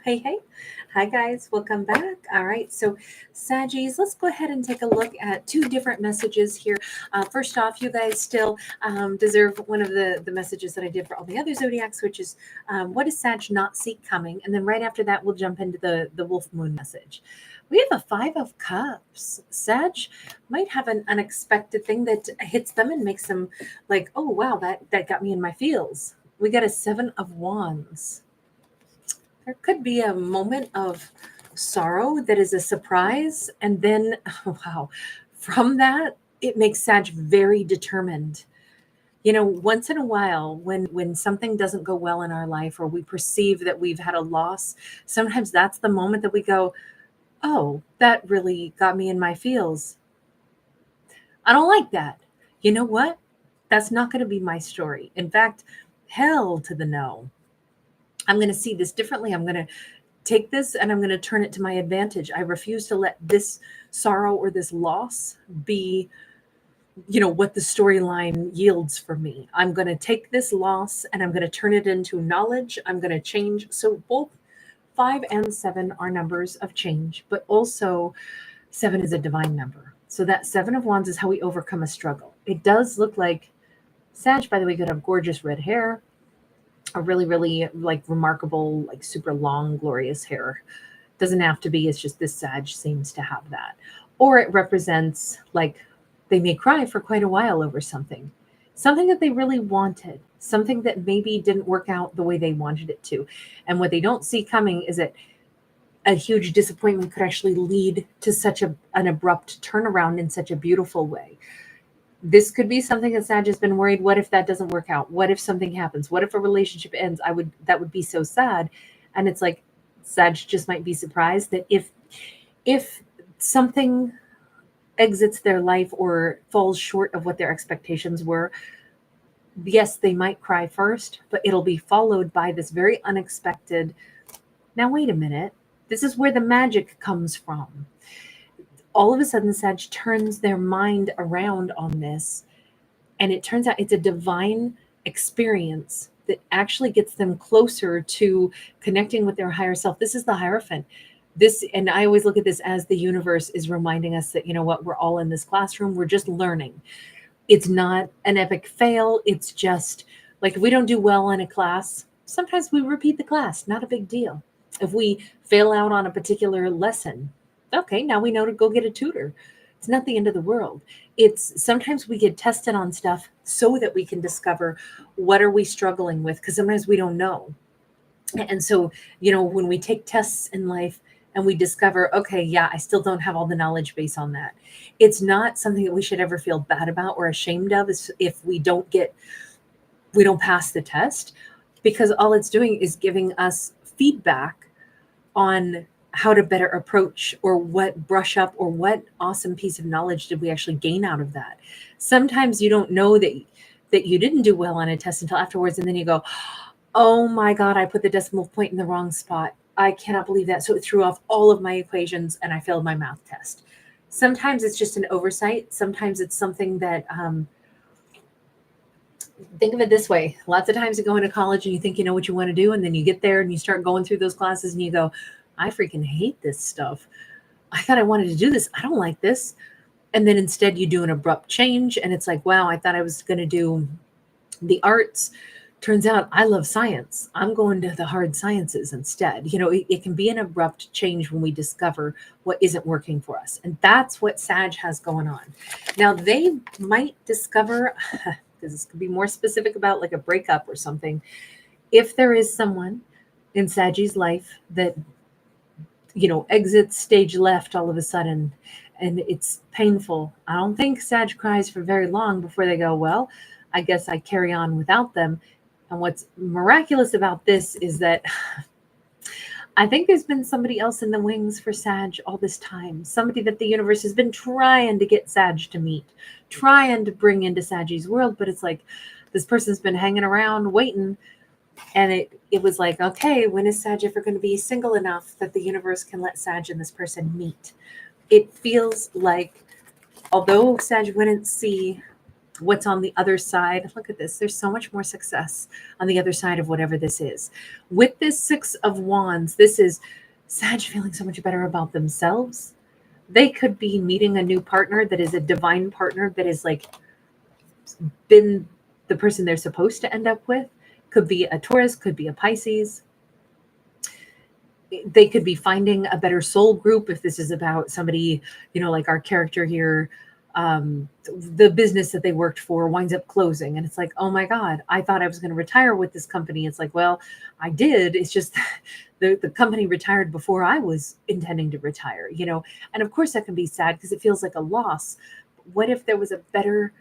Hey, hey. Hi, guys. Welcome back. All right. So, Saggies, let's go ahead and take a look at two different messages here. First off, you guys still deserve one of the messages that I did for all the other zodiacs, which is what does Sag not see coming? And then right after that, we'll jump into the Wolf Moon message. We have a Five of Cups. Sag might have an unexpected thing that hits them and makes them like, oh, wow, that got me in my feels. We got a Seven of Wands. There could be a moment of sorrow that is a surprise. And then, oh, wow, from that, it makes Sag very determined. Once in a while, when something doesn't go well in our life or we perceive that we've had a loss, sometimes that's the moment that we go, oh, that really got me in my feels. I don't like that. You know what? That's not going to be my story. In fact, hell to the no. I'm going to see this differently. I'm going to take this and I'm going to turn it to my advantage. I refuse to let this sorrow or this loss be, what the storyline yields for me. I'm going to take this loss and I'm going to turn it into knowledge. I'm going to change. So both 5 and 7 are numbers of change, but also 7 is a divine number. So that 7 of Wands is how we overcome a struggle. It does look like Sag, by the way, could have gorgeous red hair, a really, really like remarkable, like super long, glorious hair. Doesn't have to be, it's just this Sag seems to have that. Or it represents like they may cry for quite a while over something that they really wanted, something that maybe didn't work out the way they wanted it to. And what they don't see coming is that a huge disappointment could actually lead to such an abrupt turnaround in such a beautiful way. This could be something that Sag has been worried. What if that doesn't work out? What if something happens? What if a relationship ends? That would be so sad. And it's like Sag just might be surprised that if something exits their life or falls short of what their expectations were, yes, they might cry first, but it'll be followed by this very unexpected. Now, wait a minute. This is where the magic comes from. All of a sudden, Sag turns their mind around on this, and it turns out it's a divine experience that actually gets them closer to connecting with their higher self. This is the Hierophant. This, and I always look at this as the universe is reminding us that, you know what, we're all in this classroom, we're just learning. It's not an epic fail. It's just like if we don't do well in a class, sometimes we repeat the class, not a big deal. If we fail out on a particular lesson, okay, now we know to go get a tutor. It's not the end of the world. It's sometimes we get tested on stuff so that we can discover what are we struggling with, because sometimes we don't know. And so, when we take tests in life and we discover, okay, yeah, I still don't have all the knowledge base on that. It's not something that we should ever feel bad about or ashamed of if we don't pass the test, because all it's doing is giving us feedback on how to better approach or what brush up or what awesome piece of knowledge did we actually gain out of that. Sometimes you don't know that you didn't do well on a test until afterwards, and then you go, oh my God, I put the decimal point in the wrong spot. I cannot believe that. So it threw off all of my equations and I failed my math test. Sometimes it's just an oversight. Sometimes it's something that, think of it this way. Lots of times you go into college and you think you know what you want to do. And then you get there and you start going through those classes and you go, I freaking hate this stuff. I thought I wanted to do this. I don't like this. And then instead you do an abrupt change. And it's like, wow, I thought I was going to do the arts. Turns out I love science. I'm going to the hard sciences instead. It can be an abrupt change when we discover what isn't working for us. And that's what Sag has going on. Now, they might discover, because this could be more specific about like a breakup or something, if there is someone in Saggy's life that, exits stage left all of a sudden, and it's painful. I don't think Sag cries for very long before they go, well, I guess I carry on without them. And what's miraculous about this is that I think there's been somebody else in the wings for Sag all this time. Somebody that the universe has been trying to get Sag to meet, trying to bring into Saggy's world. But it's like this person's been hanging around waiting. And it was like, okay, when is Sag ever going to be single enough that the universe can let Sag and this person meet? It feels like, although Sag wouldn't see What's on the other side? Look at this. There's so much more success on the other side of whatever this is. With this Six of Wands, this is Sag feeling so much better about themselves. They could be meeting a new partner that is a divine partner that is like been the person they're supposed to end up with. Could be a Taurus, could be a Pisces. They could be finding a better soul group if this is about somebody, like our character here. The business that they worked for winds up closing, and it's like, oh my God, I thought I was going to retire with this company. It's like, well, I did. It's just the company retired before I was intending to retire, and of course that can be sad because it feels like a loss. What if there was a better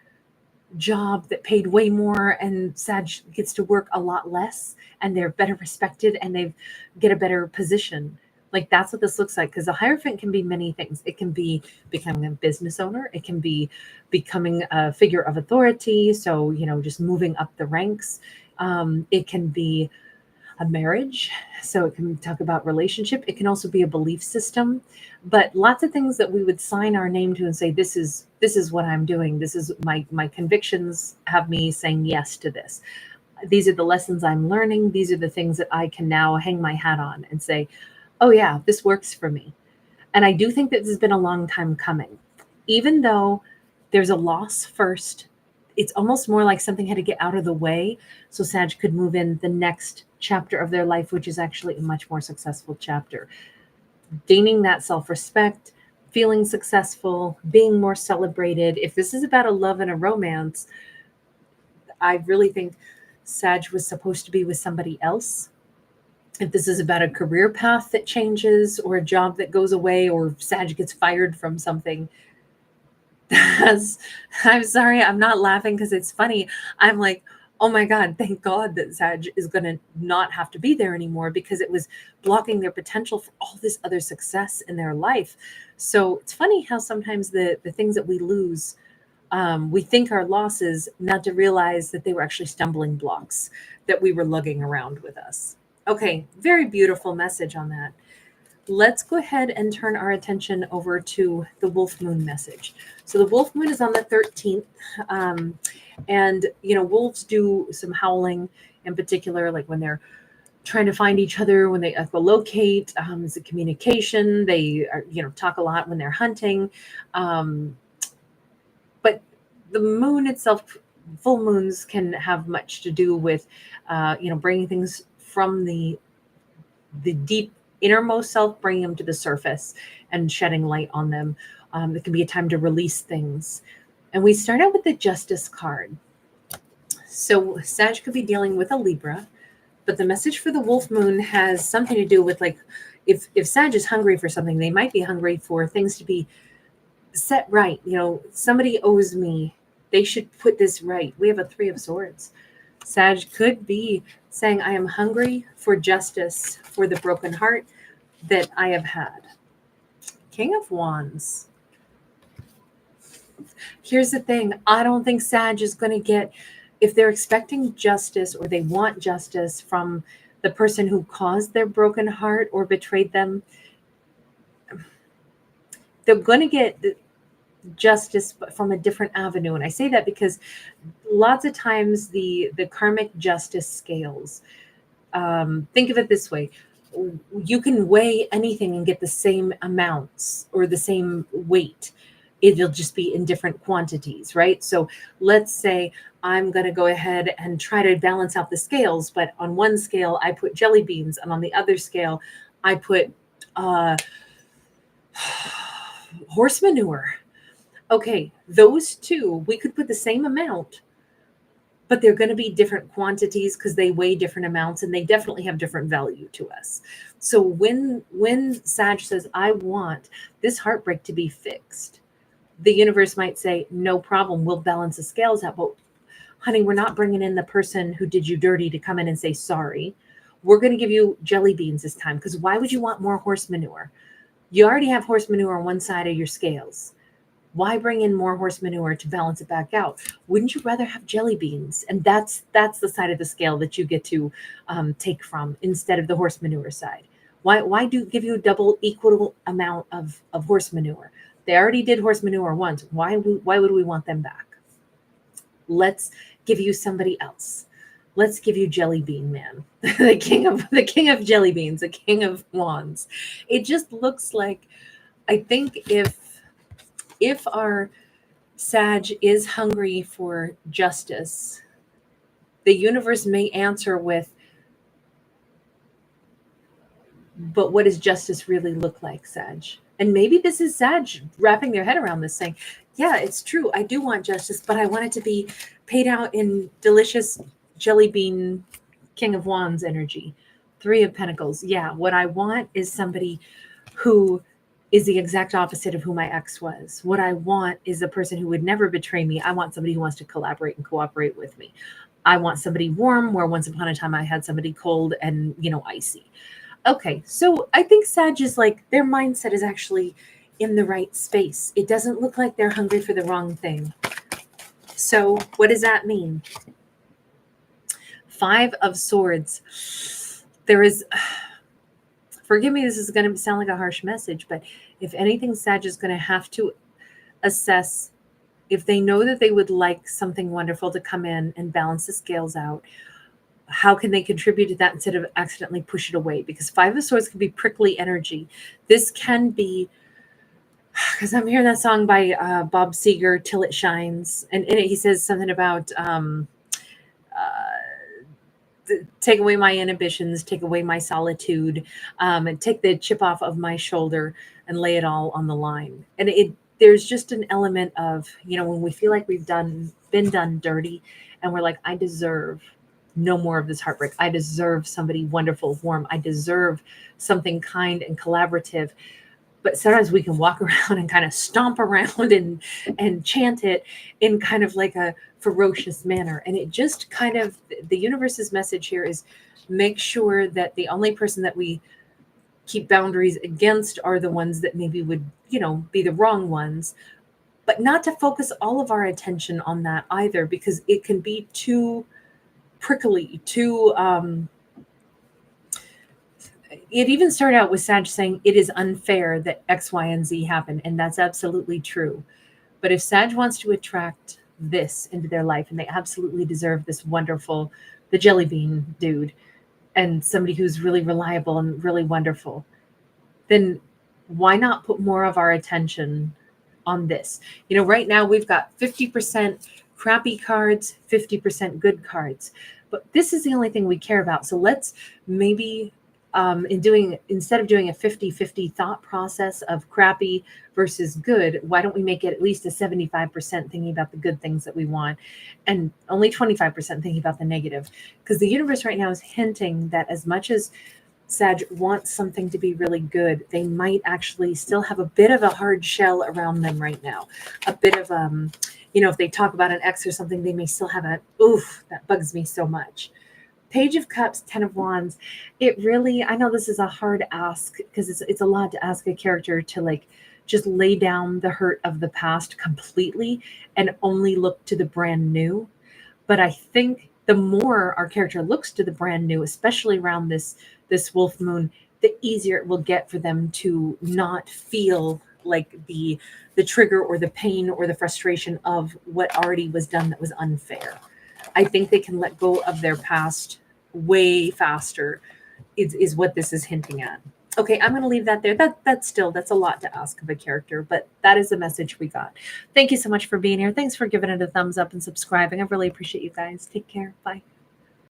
job that paid way more and Sag gets to work a lot less and they're better respected and they get a better position? Like, that's what this looks like, because the Hierophant can be many things. It can be becoming a business owner. It can be becoming a figure of authority. So, just moving up the ranks. It can be a marriage. So it can talk about relationship. It can also be a belief system, but lots of things that we would sign our name to and say, this is what I'm doing. This is my convictions have me saying yes to this. These are the lessons I'm learning. These are the things that I can now hang my hat on and say, oh yeah, this works for me. And I do think that this has been a long time coming, even though there's a loss first. It's almost more like something had to get out of the way so Sag could move in the next chapter of their life, which is actually a much more successful chapter. Gaining that self-respect, feeling successful, being more celebrated. If this is about a love and a romance, I really think Sag was supposed to be with somebody else. If this is about a career path that changes or a job that goes away or Sag gets fired from something, I'm sorry, I'm not laughing because it's funny. I'm like, oh my God, thank God that Sag is going to not have to be there anymore, because it was blocking their potential for all this other success in their life. So it's funny how sometimes the things that we lose, we think are losses, not to realize that they were actually stumbling blocks that we were lugging around with us. Okay, very beautiful message on that. Let's go ahead and turn our attention over to the Wolf Moon message. So the Wolf Moon is on the 13th. And, wolves do some howling in particular, like when they're trying to find each other, when they echolocate, it's a communication. They are, talk a lot when they're hunting. But the moon itself, full moons can have much to do with, bringing things from the deep innermost self, bringing them to the surface and shedding light on them. It can be a time to release things. And we start out with the Justice card. So Sag could be dealing with a Libra, but the message for the Wolf Moon has something to do with, like, if Sag is hungry for something, they might be hungry for things to be set right. Somebody owes me. They should put this right. We have a 3 of Swords. Sag could be saying, I am hungry for justice for the broken heart that I have had. King of Wands. Here's the thing. I don't think Sag is going to get, if they're expecting justice or they want justice from the person who caused their broken heart or betrayed them, they're going to get justice but from a different avenue. And I say that because lots of times the karmic justice scales, think of it this way: you can weigh anything and get the same amounts or the same weight. It'll just be in different quantities, right? So let's say I'm going to go ahead and try to balance out the scales, but on one scale I put jelly beans, and on the other scale I put horse manure. Okay, those two, we could put the same amount, but they're going to be different quantities because they weigh different amounts and they definitely have different value to us. So when Sag says, I want this heartbreak to be fixed, the universe might say, no problem, we'll balance the scales out. But honey, we're not bringing in the person who did you dirty to come in and say sorry. We're going to give you jelly beans this time, because why would you want more horse manure? You already have horse manure on one side of your scales. Why bring in more horse manure to balance it back out? Wouldn't you rather have jelly beans? And that's the side of the scale that you get to take from instead of the horse manure side. Why give you a double equal amount of horse manure? They already did horse manure once. Why would we want them back? Let's give you somebody else. Let's give you Jelly Bean Man, the king of jelly beans, the king of wands. It just looks like, I think if our Sag is hungry for justice, the universe may answer with, but what does justice really look like, Sag? And maybe this is Sag wrapping their head around this, saying, yeah, it's true. I do want justice, but I want it to be paid out in delicious jelly bean King of Wands energy. Three of Pentacles. Yeah, what I want is somebody who is the exact opposite of who my ex was. What I want is a person who would never betray me. I want somebody who wants to collaborate and cooperate with me. I want somebody warm, where once upon a time I had somebody cold and, icy. Okay, so I think Sag is like, their mindset is actually in the right space. It doesn't look like they're hungry for the wrong thing. So what does that mean? Five of Swords. There is, forgive me, this is going to sound like a harsh message, but if anything, Sag is going to have to assess, if they know that they would like something wonderful to come in and balance the scales out, how can they contribute to that instead of accidentally push it away? Because Five of Swords can be prickly energy. This can be, because I'm hearing that song by Bob Seger, Till It Shines. And in it, he says something about take away my inhibitions, take away my solitude, and take the chip off of my shoulder and lay it all on the line. And there's just an element of, when we feel like we've been done dirty, and we're like, I deserve no more of this heartbreak. I deserve somebody wonderful, warm. I deserve something kind and collaborative. But sometimes we can walk around and kind of stomp around and chant it in kind of like a ferocious manner. And it just kind of, the universe's message here is, make sure that the only person that we keep boundaries against are the ones that maybe would, be the wrong ones, but not to focus all of our attention on that either, because it can be too prickly, too, it even started out with Sag saying it is unfair that X, Y, and Z happen. And that's absolutely true. But if Sag wants to attract this into their life, and they absolutely deserve this wonderful, the jelly bean dude, and somebody who's really reliable and really wonderful, then why not put more of our attention on this? Right now we've got 50% crappy cards, 50% good cards, but this is the only thing we care about. So let's maybe, instead of doing a 50-50 thought process of crappy versus good, why don't we make it at least a 75% thinking about the good things that we want, and only 25% thinking about the negative? Because the universe right now is hinting that as much as Sag wants something to be really good, they might actually still have a bit of a hard shell around them right now. A bit of, if they talk about an ex or something, they may still have oof, that bugs me so much. Page of Cups, 10 of Wands. It really, I know this is a hard ask, because it's a lot to ask a character to like just lay down the hurt of the past completely and only look to the brand new. But I think the more our character looks to the brand new, especially around this wolf moon, the easier it will get for them to not feel like the trigger or the pain or the frustration of what already was done that was unfair. I think they can let go of their past way faster, is what this is hinting at. Okay, I'm going to leave that there. That's a lot to ask of a character, but that is the message we got. Thank you so much for being here. Thanks for giving it a thumbs up and subscribing. I really appreciate you guys. Take care. Bye.